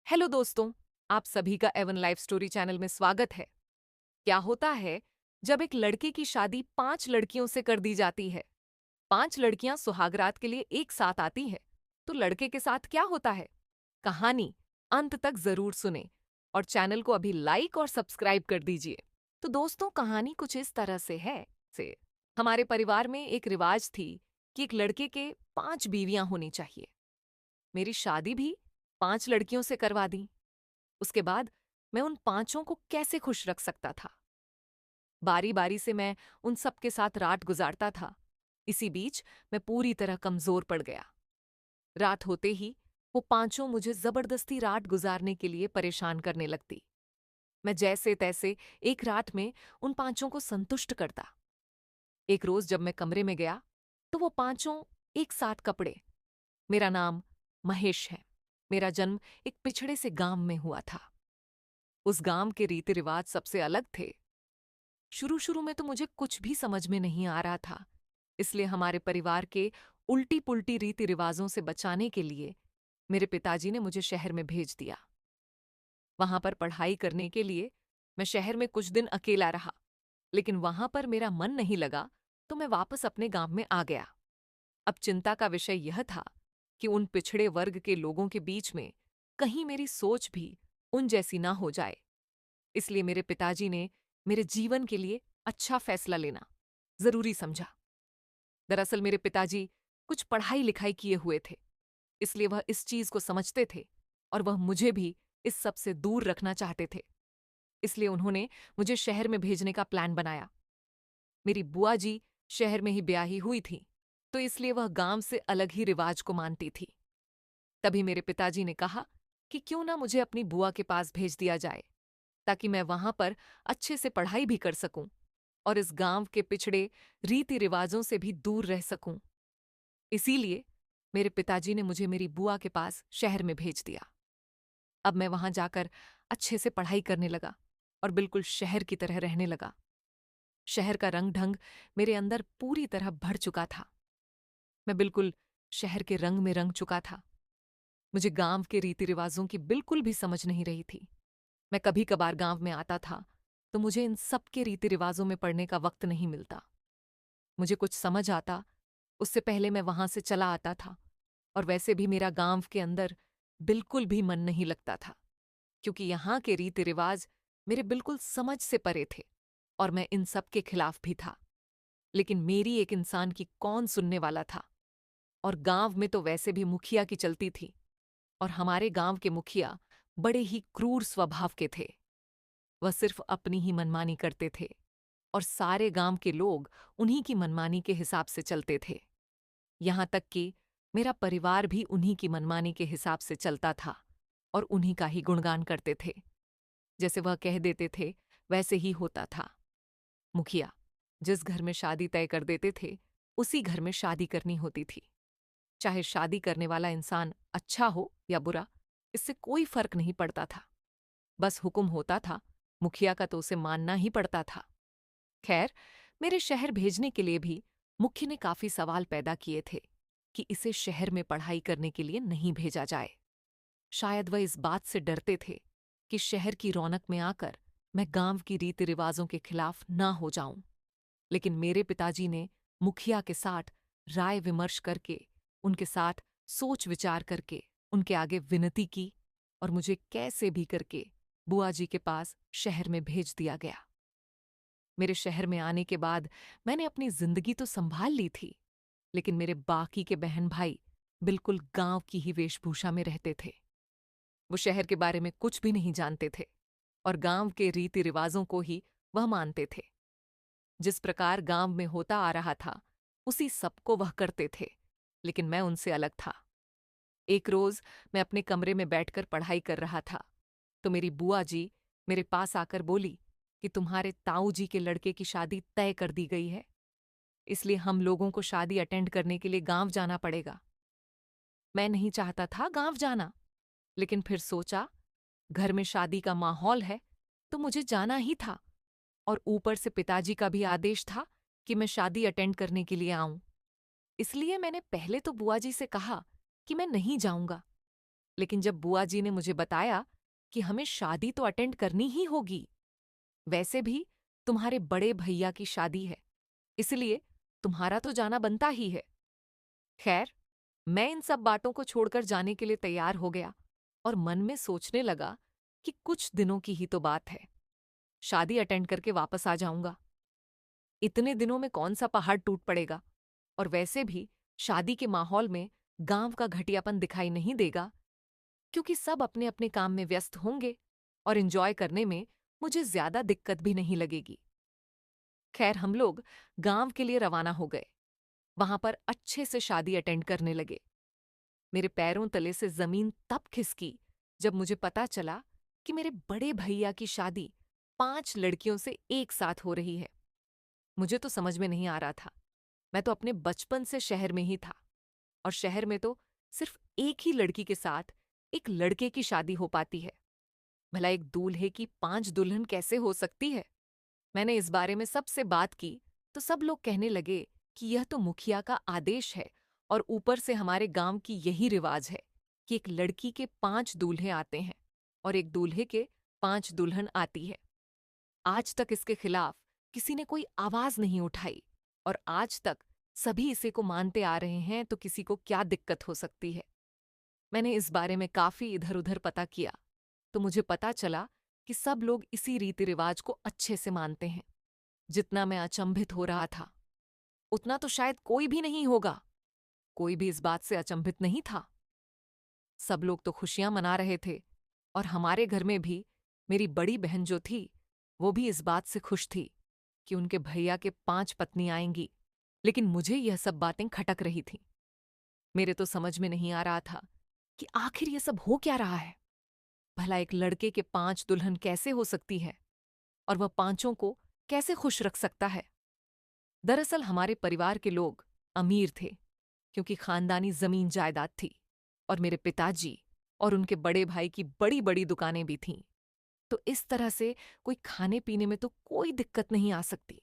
Hello दोस्तों, आप सभी का एवन लाइफ स्टोरी चैनल में स्वागत है। क्या होता है जब एक लड़के की शादी 5 लड़कियों से कर दी जाती है? 5 लड़कियां सुहागरात के लिए एक साथ आती है, तो लड़के के साथ क्या होता है? कहानी अंत तक जरूर सुने और चैनल को अभी लाइक और सब्सक्राइब कर दीजिए। तो दोस्तों, कहानी कुछ इस तरह से है से हमारे परिवार में एक रिवाज थी कि एक लड़के के 5 बीवियां होनी चाहिए। मेरी शादी भी 5 लड़कियों से करवा दी। उसके बाद मैं उन पांचों को कैसे खुश रख सकता था? बारी बारी से मैं उन सब के साथ रात गुजारता था। इसी बीच मैं पूरी तरह कमजोर पड़ गया। रात होते ही वो पांचों मुझे जबरदस्ती रात गुजारने के लिए परेशान करने लगती। मैं जैसे तैसे एक रात में उन पांचों को संतुष्ट करता। एक रोज जब मैं कमरे में गया तो वो पांचों एक साथ कपड़े। मेरा नाम महेश है। मेरा जन्म एक पिछड़े से गांव में हुआ था। उस गांव के रीति रिवाज सबसे अलग थे। शुरू शुरू में तो मुझे कुछ भी समझ में नहीं आ रहा था। इसलिए हमारे परिवार के उल्टी पुल्टी रीति रिवाजों से बचाने के लिए मेरे पिताजी ने मुझे शहर में भेज दिया। वहां पर पढ़ाई करने के लिए मैं शहर में कुछ दिन अकेला रहा, लेकिन वहां पर मेरा मन नहीं लगा, तो मैं वापस अपने गांव में आ गया। अब चिंता का विषय यह था कि उन पिछड़े वर्ग के लोगों के बीच में कहीं मेरी सोच भी उन जैसी ना हो जाए। इसलिए मेरे पिताजी ने मेरे जीवन के लिए अच्छा फैसला लेना जरूरी समझा। दरअसल मेरे पिताजी कुछ पढ़ाई लिखाई किए हुए थे, इसलिए वह इस चीज को समझते थे और वह मुझे भी इस सब से दूर रखना चाहते थे। इसलिए उन्होंने मुझे शहर में भेजने का प्लान बनाया। मेरी बुआ जी शहर में ही ब्याही हुई थी, तो इसलिए वह गांव से अलग ही रिवाज को मानती थी। तभी मेरे पिताजी ने कहा कि क्यों ना मुझे अपनी बुआ के पास भेज दिया जाए, ताकि मैं वहां पर अच्छे से पढ़ाई भी कर सकूं और इस गांव के पिछड़े रीति रिवाजों से भी दूर रह सकूं। इसीलिए मेरे पिताजी ने मुझे मेरी बुआ के पास शहर में भेज दिया। अब मैं वहां जाकर अच्छे से पढ़ाई करने लगा और बिल्कुल शहर की तरह रहने लगा। शहर का रंग ढंग मेरे अंदर पूरी तरह भर चुका था। मैं बिल्कुल शहर के रंग में रंग चुका था। मुझे गांव के रीति रिवाजों की बिल्कुल भी समझ नहीं रही थी। मैं कभी कभार गांव में आता था तो मुझे इन सब के रीति रिवाजों में पड़ने का वक्त नहीं मिलता। मुझे कुछ समझ आता उससे पहले मैं वहां से चला आता था। और वैसे भी मेरा गांव के अंदर बिल्कुल भी मन नहीं लगता था, क्योंकि यहाँ के रीति रिवाज मेरे बिल्कुल समझ से परे थे और मैं इन सब के खिलाफ भी था। लेकिन मेरी एक इंसान की कौन सुनने वाला था? और गांव में तो वैसे भी मुखिया की चलती थी, और हमारे गांव के मुखिया बड़े ही क्रूर स्वभाव के थे। वह सिर्फ अपनी ही मनमानी करते थे और सारे गांव के लोग उन्हीं की मनमानी के हिसाब से चलते थे। यहां तक कि मेरा परिवार भी उन्हीं की मनमानी के हिसाब से चलता था और उन्हीं का ही गुणगान करते थे। जैसे वह कह देते थे वैसे ही होता था। मुखिया जिस घर में शादी तय कर देते थे, उसी घर में शादी करनी होती थी। चाहे शादी करने वाला इंसान अच्छा हो या बुरा, इससे कोई फर्क नहीं पड़ता था। बस हुक्म होता था, मुखिया का तो उसे मानना ही पड़ता था। खैर, मेरे शहर भेजने के लिए भी मुखी ने काफी सवाल पैदा किए थे कि इसे शहर में पढ़ाई करने के लिए नहीं भेजा जाए। शायद वह इस बात से डरते थे कि शहर की रौनक में आकर मैं गांव की रीति रिवाजों के खिलाफ ना हो जाऊं। लेकिन मेरे पिताजी ने मुखिया के साथ राय विमर्श करके, उनके साथ सोच विचार करके उनके आगे विनती की और मुझे कैसे भी करके बुआ जी के पास शहर में भेज दिया गया। मेरे शहर में आने के बाद मैंने अपनी जिंदगी तो संभाल ली थी, लेकिन मेरे बाकी के बहन भाई बिल्कुल गांव की ही वेशभूषा में रहते थे। वो शहर के बारे में कुछ भी नहीं जानते थे और गांव के रीति रिवाजों को ही वह मानते थे। जिस प्रकार गांव में होता आ रहा था, उसी सबको वह करते थे, लेकिन मैं उनसे अलग था। एक रोज मैं अपने कमरे में बैठकर पढ़ाई कर रहा था, तो मेरी बुआ जी मेरे पास आकर बोली कि तुम्हारे ताऊ जी के लड़के की शादी तय कर दी गई है, इसलिए हम लोगों को शादी अटेंड करने के लिए गांव जाना पड़ेगा। मैं नहीं चाहता था गांव जाना, लेकिन फिर सोचा घर में शादी का माहौल है तो मुझे जाना ही था, और ऊपर से पिताजी का भी आदेश था कि मैं शादी अटेंड करने के लिए आऊं। इसलिए मैंने पहले तो बुआ जी से कहा कि मैं नहीं जाऊंगा, लेकिन जब बुआ जी ने मुझे बताया कि हमें शादी तो अटेंड करनी ही होगी, वैसे भी तुम्हारे बड़े भैया की शादी है, इसलिए तुम्हारा तो जाना बनता ही है। खैर, मैं इन सब बातों को छोड़कर जाने के लिए तैयार हो गया और मन में सोचने लगा कि कुछ दिनों की ही तो बात है, शादी अटेंड करके वापस आ जाऊंगा। इतने दिनों में कौन सा पहाड़ टूट पड़ेगा, और वैसे भी शादी के माहौल में गांव का घटियापन दिखाई नहीं देगा, क्योंकि सब अपने अपने काम में व्यस्त होंगे और एंजॉय करने में मुझे ज्यादा दिक्कत भी नहीं लगेगी। खैर, हम लोग गांव के लिए रवाना हो गए। वहां पर अच्छे से शादी अटेंड करने लगे। मेरे पैरों तले से जमीन तब खिसकी जब मुझे पता चला कि मेरे बड़े भैया की शादी 5 लड़कियों से एक साथ हो रही है। मुझे तो समझ में नहीं आ रहा था। मैं तो अपने बचपन से शहर में ही था, और शहर में तो सिर्फ एक ही लड़की के साथ एक लड़के की शादी हो पाती है। भला एक दूल्हे की 5 दुल्हन कैसे हो सकती है? मैंने इस बारे में सबसे बात की तो सब लोग कहने लगे कि यह तो मुखिया का आदेश है, और ऊपर से हमारे गांव की यही रिवाज है कि एक लड़की के 5 दूल्हे आते हैं और एक दूल्हे के 5 दुल्हन आती है। आज तक इसके खिलाफ किसी ने कोई आवाज नहीं उठाई, और आज तक सभी इसे को मानते आ रहे हैं, तो किसी को क्या दिक्कत हो सकती है। मैंने इस बारे में काफी इधर उधर पता किया तो मुझे पता चला कि सब लोग इसी रीति रिवाज को अच्छे से मानते हैं। जितना मैं अचंभित हो रहा था, उतना तो शायद कोई भी नहीं होगा। कोई भी इस बात से अचंभित नहीं था। सब लोग तो खुशियां मना रहे थे, और हमारे घर में भी मेरी बड़ी बहन जो थी, वो भी इस बात से खुश थी कि उनके भैया के 5 पत्नी आएंगी। लेकिन मुझे यह सब बातें खटक रही थीं। मेरे तो समझ में नहीं आ रहा था कि आखिर ये सब हो क्या रहा है। भला एक लड़के के 5 दुल्हन कैसे हो सकती है, और वह पांचों को कैसे खुश रख सकता है? दरअसल हमारे परिवार के लोग अमीर थे, क्योंकि खानदानी जमीन जायदाद थी, और मेरे पिताजी और उनके बड़े भाई की बड़ी बड़ी दुकानें भी थीं। तो इस तरह से कोई खाने पीने में तो कोई दिक्कत नहीं आ सकती।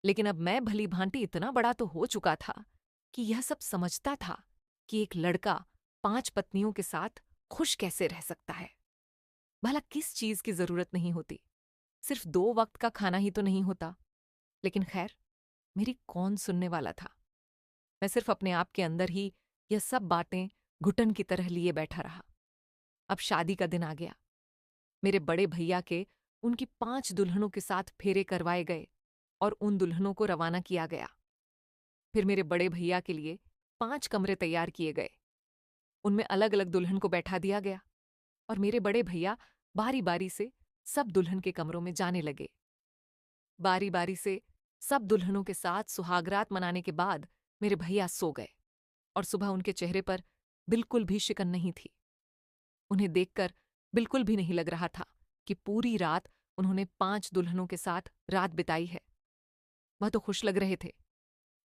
लेकिन अब मैं भली भांति इतना बड़ा तो हो चुका था कि यह सब समझता था कि एक लड़का 5 पत्नियों के साथ खुश कैसे रह सकता है। भला किस चीज की जरूरत नहीं होती, सिर्फ 2 वक्त का खाना ही तो नहीं होता। लेकिन खैर, मेरी कौन सुनने वाला था। मैं सिर्फ अपने आप के अंदर ही यह सब बातें घुटन की तरह लिए बैठा रहा। अब शादी का दिन आ गया। मेरे बड़े भैया के उनकी 5 दुल्हनों के साथ फेरे करवाए गए और उन दुल्हनों को रवाना किया गया। फिर मेरे बड़े भैया के लिए 5 कमरे तैयार किए गए। उनमें अलग अलग दुल्हन को बैठा दिया गया, और मेरे बड़े भैया बारी बारी से सब दुल्हन के कमरों में जाने लगे। बारी बारी से सब दुल्हनों के साथ सुहागरात मनाने के बाद मेरे भैया सो गए, और सुबह उनके चेहरे पर बिल्कुल भी शिकन नहीं थी। उन्हें देखकर बिल्कुल भी नहीं लग रहा था कि पूरी रात उन्होंने 5 दुल्हनों के साथ रात बिताई है। वह तो खुश लग रहे थे।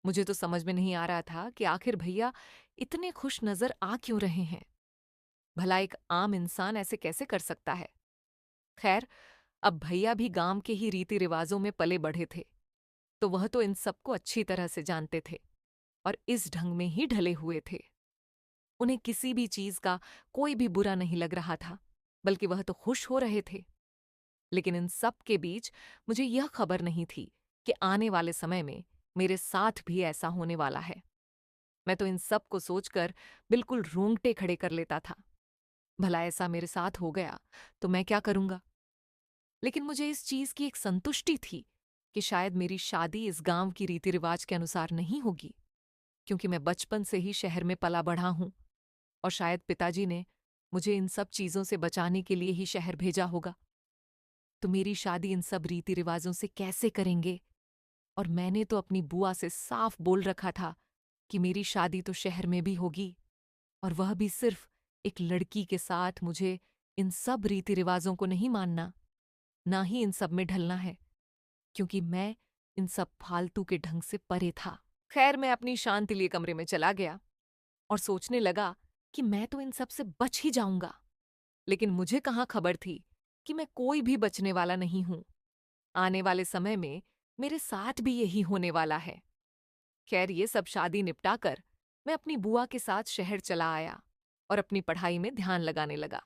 मुझे तो समझ में नहीं आ रहा था कि आखिर भैया इतने खुश नजर आ क्यों रहे हैं। भला एक आम इंसान ऐसे कैसे कर सकता है? खैर, अब भैया भी गांव के ही रीति रिवाजों में पले बढ़े थे, तो वह तो इन सबको अच्छी तरह से जानते थे और इस ढंग में ही ढले हुए थे। उन्हें किसी भी चीज का कोई भी बुरा नहीं लग रहा था, बल्कि वह तो खुश हो रहे थे। लेकिन इन सब के बीच मुझे यह खबर नहीं थी कि आने वाले समय में मेरे साथ भी ऐसा होने वाला है। मैं तो इन सब को सोचकर बिल्कुल रोंगटे खड़े कर लेता था। भला ऐसा मेरे साथ हो गया तो मैं क्या करूंगा? लेकिन मुझे इस चीज की एक संतुष्टि थी कि शायद मेरी शादी इस गांव की रीति रिवाज के अनुसार नहीं होगी, क्योंकि मैं बचपन से ही शहर में पला बढ़ा हूं, और शायद पिताजी ने मुझे इन सब चीजों से बचाने के लिए ही शहर भेजा होगा। तो मेरी शादी इन सब रीति रिवाजों से कैसे करेंगे? और मैंने तो अपनी बुआ से साफ बोल रखा था कि मेरी शादी तो शहर में भी होगी, और वह भी सिर्फ एक लड़की के साथ। मुझे इन सब रीति रिवाजों को नहीं मानना, ना ही इन सब में ढलना है, क्योंकि मैं इन सब फालतू के ढंग से परे था। खैर, मैं अपनी शांति लिए कमरे में चला गया और सोचने लगा कि मैं तो इन सब से बच ही जाऊंगा। लेकिन मुझे कहाँ खबर थी कि मैं कोई भी बचने वाला नहीं हूं। आने वाले समय में मेरे साथ भी यही होने वाला है। खैर, ये सब शादी निपटाकर मैं अपनी बुआ के साथ शहर चला आया और अपनी पढ़ाई में ध्यान लगाने लगा।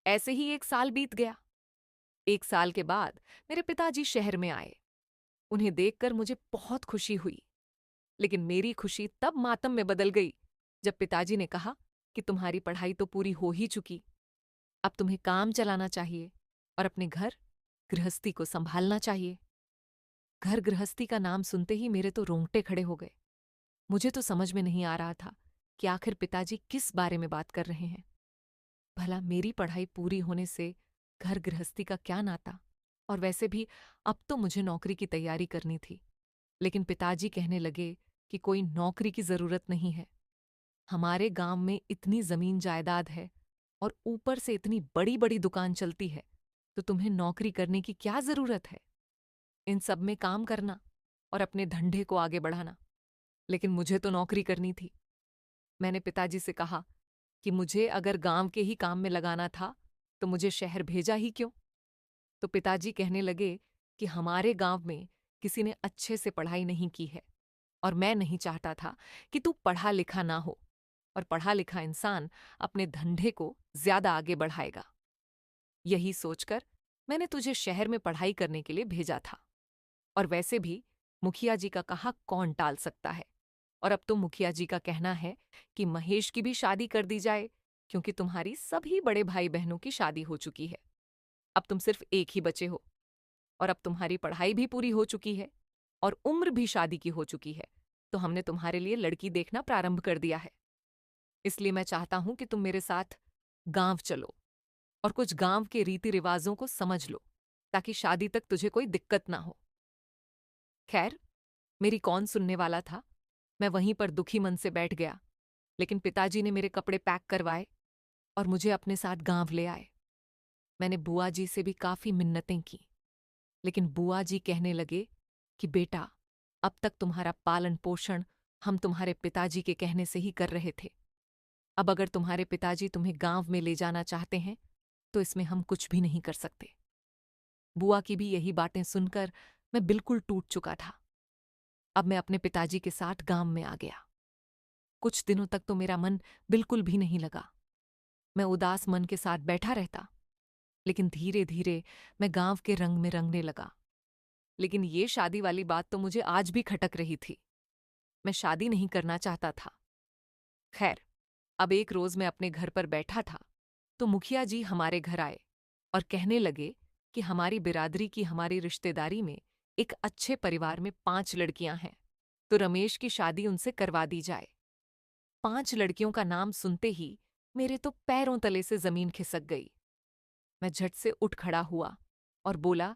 ऐसे ही 1 साल बीत गया। 1 साल के बाद मेरे पिताजी शहर में आए। उन्हें देखकर मुझे बहुत खुशी हुई, लेकिन मेरी खुशी तब मातम में बदल गई जब पिताजी ने कहा कि तुम्हारी पढ़ाई तो पूरी हो ही चुकी, अब तुम्हें काम चलाना चाहिए और अपने घर गृहस्थी को संभालना चाहिए। घर गृहस्थी का नाम सुनते ही मेरे तो रोंगटे खड़े हो गए। मुझे तो समझ में नहीं आ रहा था कि आखिर पिताजी किस बारे में बात कर रहे हैं। भला मेरी पढ़ाई पूरी होने से घर गृहस्थी का क्या नाता? और वैसे भी अब तो मुझे नौकरी की तैयारी करनी थी। लेकिन पिताजी कहने लगे कि कोई नौकरी की जरूरत नहीं है। हमारे गांव में इतनी जमीन जायदाद है और ऊपर से इतनी बड़ी बड़ी दुकान चलती है, तो तुम्हें नौकरी करने की क्या जरूरत है? इन सब में काम करना और अपने धंधे को आगे बढ़ाना। लेकिन मुझे तो नौकरी करनी थी। मैंने पिताजी से कहा कि मुझे अगर गांव के ही काम में लगाना था तो मुझे शहर भेजा ही क्यों? तो पिताजी कहने लगे कि हमारे गांव में किसी ने अच्छे से पढ़ाई नहीं की है और मैं नहीं चाहता था कि तू पढ़ा लिखा ना हो, और पढ़ा लिखा इंसान अपने धंधे को ज्यादा आगे बढ़ाएगा। यही सोचकर मैंने तुझे शहर में पढ़ाई करने के लिए भेजा था। और वैसे भी मुखिया जी का कहा कौन टाल सकता है? और अब तो मुखिया जी का कहना है कि महेश की भी शादी कर दी जाए, क्योंकि तुम्हारी सभी बड़े भाई बहनों की शादी हो चुकी है। अब तुम सिर्फ एक ही बचे हो, और अब तुम्हारी पढ़ाई भी पूरी हो चुकी है और उम्र भी शादी की हो चुकी है, तो हमने तुम्हारे लिए लड़की देखना प्रारंभ कर दिया है। इसलिए मैं चाहता हूं कि तुम मेरे साथ गांव चलो और कुछ गांव के रीति रिवाजों को समझ लो, ताकि शादी तक तुझे कोई दिक्कत ना हो। खैर, मेरी कौन सुनने वाला था। मैं वहीं पर दुखी मन से बैठ गया। लेकिन पिताजी ने मेरे कपड़े पैक करवाए और मुझे अपने साथ गांव ले आए। मैंने बुआ जी से भी काफी मिन्नतें की, लेकिन बुआ जी कहने लगे कि बेटा, अब तक तुम्हारा पालन पोषण हम तुम्हारे पिताजी के कहने से ही कर रहे थे। अब अगर तुम्हारे पिताजी तुम्हें गांव में ले जाना चाहते हैं तो इसमें हम कुछ भी नहीं कर सकते। बुआ की भी यही बातें सुनकर मैं बिल्कुल टूट चुका था। अब मैं अपने पिताजी के साथ गांव में आ गया। कुछ दिनों तक तो मेरा मन बिल्कुल भी नहीं लगा। मैं उदास मन के साथ बैठा रहता, लेकिन धीरे धीरे मैं गांव के रंग में रंगने लगा। लेकिन ये शादी वाली बात तो मुझे आज भी खटक रही थी। मैं शादी नहीं करना चाहता था। खैर, अब एक रोज मैं अपने घर पर बैठा था तो मुखिया जी हमारे घर आए और कहने लगे कि हमारी बिरादरी की हमारी रिश्तेदारी में एक अच्छे परिवार में 5 लड़कियां हैं, तो रमेश की शादी उनसे करवा दी जाए। 5 लड़कियों का नाम सुनते ही मेरे तो पैरों तले से जमीन खिसक गई। मैं झट से उठ खड़ा हुआ और बोला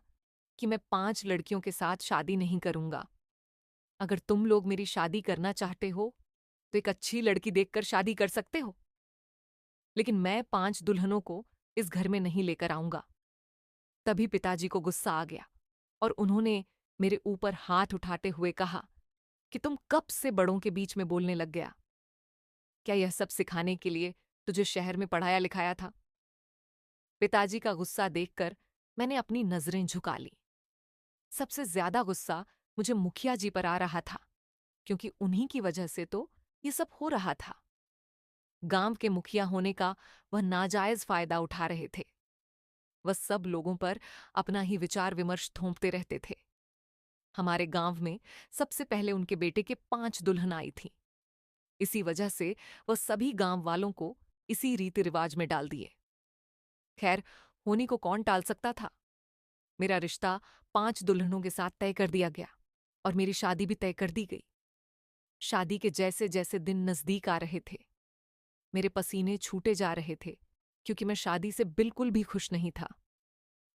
कि मैं 5 लड़कियों के साथ शादी नहीं करूंगा। अगर तुम लोग मेरी शादी करना चाहते हो तो एक अच्छी लड़की देखकर शादी कर सकते हो, लेकिन मैं 5 दुल्हनों को इस घर में नहीं लेकर आऊंगा। तभी पिताजी को गुस्सा आ गया और उन्होंने मेरे ऊपर हाथ उठाते हुए कहा कि तुम कब से बड़ों के बीच में बोलने लग गया? क्या यह सब सिखाने के लिए तुझे शहर में पढ़ाया लिखाया था? पिताजी का गुस्सा देखकर मैंने अपनी नजरें झुका ली। सबसे ज्यादा गुस्सा मुझे मुखिया जी पर आ रहा था, क्योंकि उन्हीं की वजह से तो ये सब हो रहा था। गांव के मुखिया होने का वह नाजायज फायदा उठा रहे थे। वह सब लोगों पर अपना ही विचार विमर्श थोपते रहते थे। हमारे गांव में सबसे पहले उनके बेटे के 5 दुल्हन आई थीं। इसी वजह से वह सभी गांव वालों को इसी रीति रिवाज में डाल दिए। खैर, होनी को कौन टाल सकता था। मेरा रिश्ता 5 दुल्हनों के साथ तय कर दिया गया और मेरी शादी भी तय कर दी गई। शादी के जैसे जैसे दिन नजदीक आ रहे थे, मेरे पसीने छूटे जा रहे थे, क्योंकि मैं शादी से बिल्कुल भी खुश नहीं था।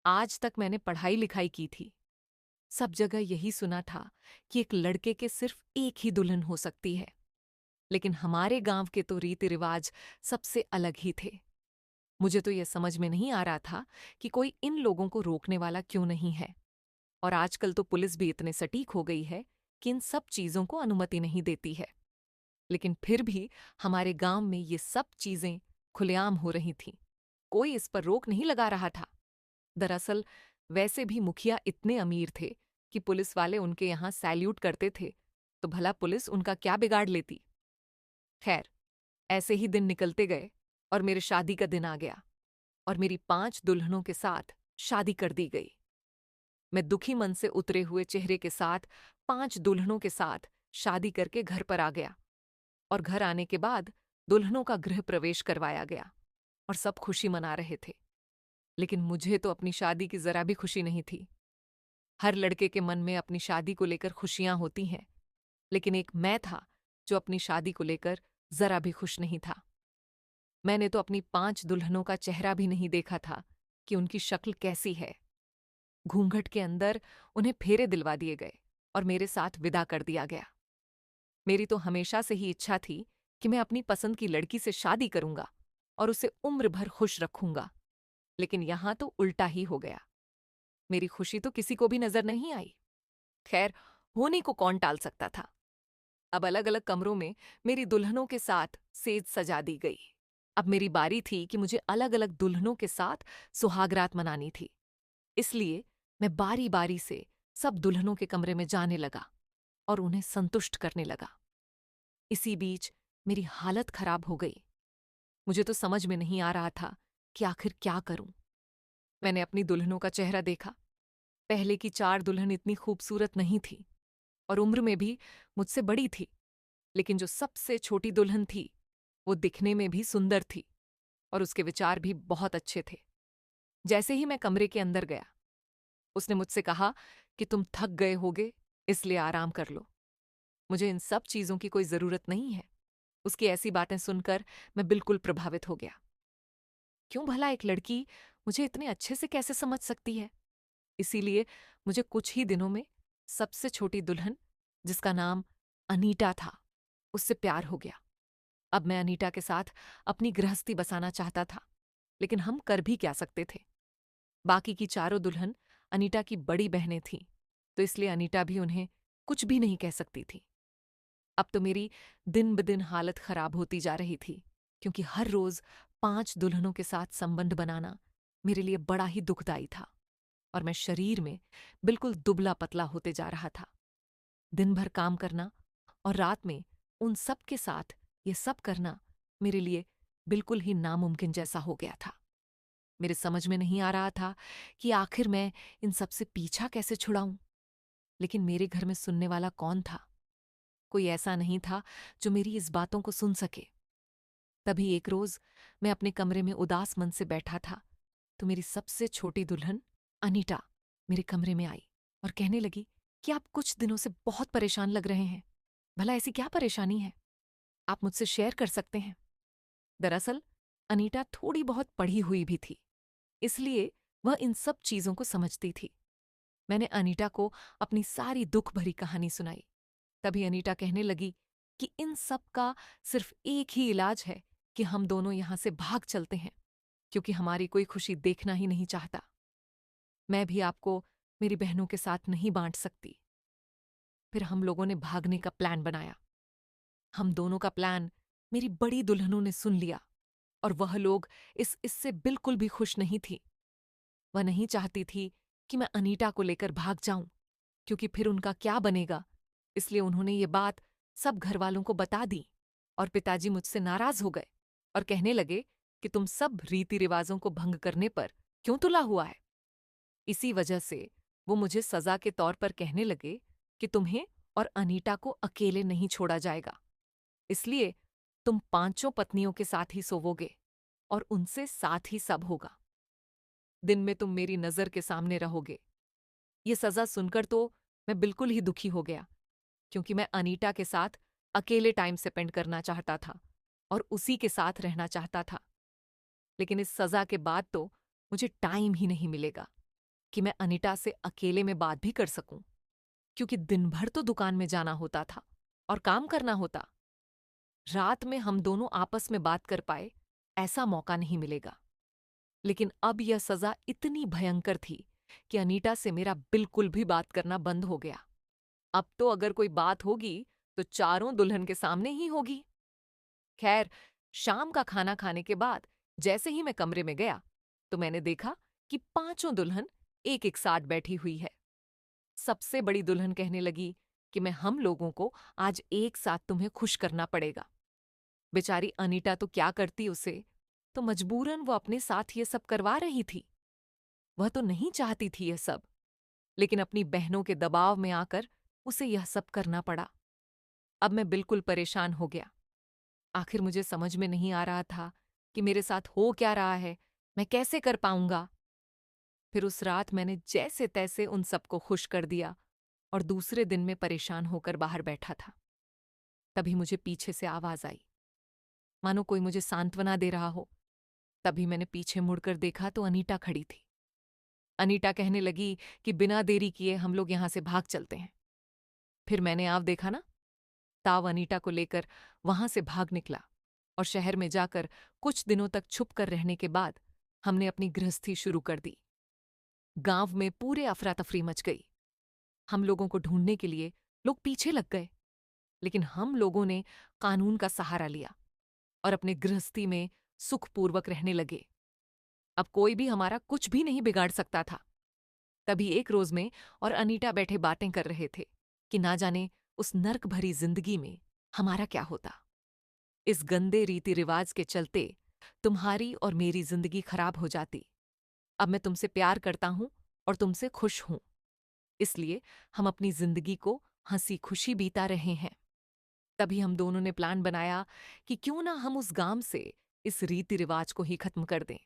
आज तक मैंने पढ़ाई लिखाई की थी। सब जगह यही सुना था कि एक लड़के के सिर्फ एक ही दुल्हन हो सकती है, लेकिन हमारे गांव के तो रीति रिवाज सबसे अलग ही थे। मुझे तो यह समझ में नहीं आ रहा था कि कोई इन लोगों को रोकने वाला क्यों नहीं है। और आजकल तो पुलिस भी इतने सटीक हो गई है कि इन सब चीजों को अनुमति नहीं देती है। लेकिन फिर भी हमारे गांव में ये सब चीजें खुलेआम हो रही थीं। कोई इस पर रोक नहीं लगा रहा था। दरअसल वैसे भी मुखिया इतने अमीर थे कि पुलिस वाले उनके यहाँ सैल्यूट करते थे, तो भला पुलिस उनका क्या बिगाड़ लेती। खैर, ऐसे ही दिन निकलते गए और मेरे शादी का दिन आ गया और मेरी 5 दुल्हनों के साथ शादी कर दी गई। मैं दुखी मन से उतरे हुए चेहरे के साथ 5 दुल्हनों के साथ शादी करके घर पर आ गया और घर आने के बाद दुल्हनों का गृह प्रवेश करवाया गया और सब खुशी मना रहे थे। लेकिन मुझे तो अपनी शादी की जरा भी खुशी नहीं थी। हर लड़के के मन में अपनी शादी को लेकर खुशियां होती हैं, लेकिन एक मैं था जो अपनी शादी को लेकर जरा भी खुश नहीं था। मैंने तो अपनी 5 दुल्हनों का चेहरा भी नहीं देखा था कि उनकी शक्ल कैसी है। घूंघट के अंदर उन्हें फेरे दिलवा दिए गए और मेरे साथ विदा कर दिया गया। मेरी तो हमेशा से ही इच्छा थी कि मैं अपनी पसंद की लड़की से शादी करूंगा और उसे उम्र भर खुश रखूंगा, लेकिन यहां तो उल्टा ही हो गया। मेरी खुशी तो किसी को भी नजर नहीं आई। खैर, होने को कौन टाल सकता था। अब अलग अलग कमरों में मेरी दुल्हनों के साथ सेज सजा दी गई। अब मेरी बारी थी कि मुझे अलग अलग दुल्हनों के साथ सुहागरात मनानी थी। इसलिए मैं बारी बारी से सब दुल्हनों के कमरे में जाने लगा और उन्हें संतुष्ट करने लगा। इसी बीच मेरी हालत खराब हो गई। मुझे तो समझ में नहीं आ रहा था कि आखिर क्या करूं। मैंने अपनी दुल्हनों का चेहरा देखा। पहले की 4 दुल्हन इतनी खूबसूरत नहीं थी और उम्र में भी मुझसे बड़ी थी, लेकिन जो सबसे छोटी दुल्हन थी वो दिखने में भी सुंदर थी और उसके विचार भी बहुत अच्छे थे। जैसे ही मैं कमरे के अंदर गया, उसने मुझसे कहा कि तुम थक गए होगे, इसलिए आराम कर लो। मुझे इन सब चीजों की कोई जरूरत नहीं है। उसकी ऐसी बातें सुनकर मैं बिल्कुल प्रभावित हो गया। क्यों भला एक लड़की मुझे इतने अच्छे से कैसे समझ सकती है? इसीलिए मुझे कुछ ही दिनों में सबसे छोटी दुल्हन, जिसका नाम अनीटा था, उससे प्यार हो गया। अब मैं अनीटा के साथ अपनी गृहस्थी बसाना चाहता था, लेकिन हम कर भी क्या सकते थे। बाकी की चारों दुल्हन अनीटा की बड़ी बहनें थीं, तो इसलिए अनीटा भी उन्हें कुछ भी नहीं कह सकती थी। अब तो मेरी दिन ब दिन हालत खराब होती जा रही थी, क्योंकि हर रोज 5 दुल्हनों के साथ संबंध बनाना मेरे लिए बड़ा ही दुखदाई था और मैं शरीर में बिल्कुल दुबला पतला होते जा रहा था। दिन भर काम करना और रात में उन सब के साथ ये सब करना मेरे लिए बिल्कुल ही नामुमकिन जैसा हो गया था। मेरे समझ में नहीं आ रहा था कि आखिर मैं इन सब से पीछा कैसे छुड़ाऊं। लेकिन मेरे घर में सुनने वाला कौन था? कोई ऐसा नहीं था जो मेरी इस बातों को सुन सके। तभी एक रोज मैं अपने कमरे में उदास मन से बैठा था, तो मेरी सबसे छोटी दुल्हन अनीटा मेरे कमरे में आई और कहने लगी कि आप कुछ दिनों से बहुत परेशान लग रहे हैं। भला ऐसी क्या परेशानी है? आप मुझसे शेयर कर सकते हैं। दरअसल अनीटा थोड़ी बहुत पढ़ी हुई भी थी, इसलिए वह इन सब चीजों को समझती थी। मैंने अनीटा को अपनी सारी दुख भरी कहानी सुनाई। तभी अनीटा कहने लगी कि इन सब का सिर्फ एक ही इलाज है कि हम दोनों यहां से भाग चलते हैं, क्योंकि हमारी कोई खुशी देखना ही नहीं चाहता। मैं भी आपको मेरी बहनों के साथ नहीं बांट सकती। फिर हम लोगों ने भागने का प्लान बनाया। हम दोनों का प्लान मेरी बड़ी दुल्हनों ने सुन लिया और वह लोग इससे बिल्कुल भी खुश नहीं थी। वह नहीं चाहती थी कि मैं अनीटा को लेकर भाग जाऊं, क्योंकि फिर उनका क्या बनेगा। इसलिए उन्होंने ये बात सब घरवालों को बता दी और पिताजी मुझसे नाराज हो गए और कहने लगे कि तुम सब रीति रिवाजों को भंग करने पर क्यों तुला हुआ है। इसी वजह से वो मुझे सजा के तौर पर कहने लगे कि तुम्हें और अनीटा को अकेले नहीं छोड़ा जाएगा, इसलिए तुम 5 पत्नियों के साथ ही सोवोगे और उनसे साथ ही सब होगा। दिन में तुम मेरी नजर के सामने रहोगे। ये सजा सुनकर तो मैं बिल्कुल ही दुखी हो गया, क्योंकि मैं अनीटा के साथ अकेले टाइम स्पेंड करना चाहता था और उसी के साथ रहना चाहता था। लेकिन इस सजा के बाद तो मुझे टाइम ही नहीं मिलेगा कि मैं अनीटा से अकेले में बात भी कर सकूं, क्योंकि दिन भर तो दुकान में जाना होता था और काम करना होता। रात में हम दोनों आपस में बात कर पाए, ऐसा मौका नहीं मिलेगा। लेकिन अब यह सजा इतनी भयंकर थी कि अनीटा से मेरा बिल्कुल भी बात करना बंद हो गया। अब तो अगर कोई बात होगी तो चारों दुल्हन के सामने ही होगी। खैर, शाम का खाना खाने के बाद जैसे ही मैं कमरे में गया तो मैंने देखा कि 5 दुल्हन एक एक साथ बैठी हुई है। सबसे बड़ी दुल्हन कहने लगी कि मैं हम लोगों को आज एक साथ तुम्हें खुश करना पड़ेगा। बेचारी अनीता तो क्या करती उसे, तो मजबूरन वो अपने साथ ये सब करवा रही थी। वह तो नहीं चाहती थी यह सब, लेकिन अपनी बहनों के दबाव में आकर उसे यह सब करना पड़ा। अब मैं बिल्कुल परेशान हो गया। आखिर मुझे समझ में नहीं आ रहा था कि मेरे साथ हो क्या रहा है, मैं कैसे कर पाऊंगा। फिर उस रात मैंने जैसे तैसे उन सबको खुश कर दिया और दूसरे दिन में परेशान होकर बाहर बैठा था। तभी मुझे पीछे से आवाज आई, मानो कोई मुझे सांत्वना दे रहा हो। तभी मैंने पीछे मुड़कर देखा तो अनीता खड़ी थी। अनीता कहने लगी कि बिना देरी किए हम लोग यहां से भाग चलते हैं। फिर मैंने आप देखा ना, ताव अनीता को लेकर वहां से भाग निकला और शहर में जाकर कुछ दिनों तक छुप कर रहने के बाद हमने अपनी गृहस्थी शुरू कर दी। गांव में पूरे अफरा तफरी मच गई। हम लोगों को ढूंढने के लिए लोग पीछे लग गए, लेकिन हम लोगों ने कानून का सहारा लिया और अपने गृहस्थी में सुखपूर्वक रहने लगे। अब कोई भी हमारा कुछ भी नहीं बिगाड़ सकता था। तभी एक रोज में और अनीता बैठे बातें कर रहे थे कि ना जाने उस नर्क भरी जिंदगी में हमारा क्या होता। इस गंदे रीति रिवाज के चलते तुम्हारी और मेरी जिंदगी खराब हो जाती। अब मैं तुमसे प्यार करता हूं और तुमसे खुश हूं, इसलिए हम अपनी जिंदगी को हंसी खुशी बीता रहे हैं। तभी हम दोनों ने प्लान बनाया कि क्यों ना हम उस गांव से इस रीति रिवाज को ही खत्म कर दें।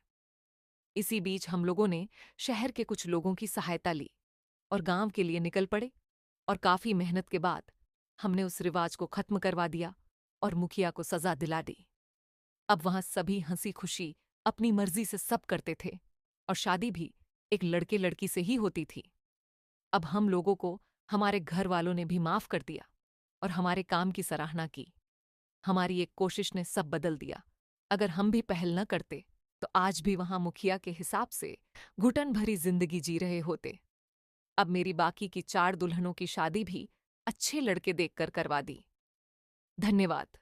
इसी बीच हम लोगों ने शहर के कुछ लोगों की सहायता ली और गांव के लिए निकल पड़े और काफी मेहनत के बाद हमने उस रिवाज को खत्म करवा दिया और मुखिया को सजा दिला दी। अब वहां सभी हंसी खुशी अपनी मर्जी से सब करते थे और शादी भी एक लड़के लड़की से ही होती थी। अब हम लोगों को हमारे घर वालों ने भी माफ कर दिया और हमारे काम की सराहना की। हमारी एक कोशिश ने सब बदल दिया। अगर हम भी पहल न करते तो आज भी वहां मुखिया के हिसाब से घुटन भरी जिंदगी जी रहे होते। अब मेरी बाकी की 4 दुल्हनों की शादी भी अच्छे लड़के देखकर करवा दी। धन्यवाद।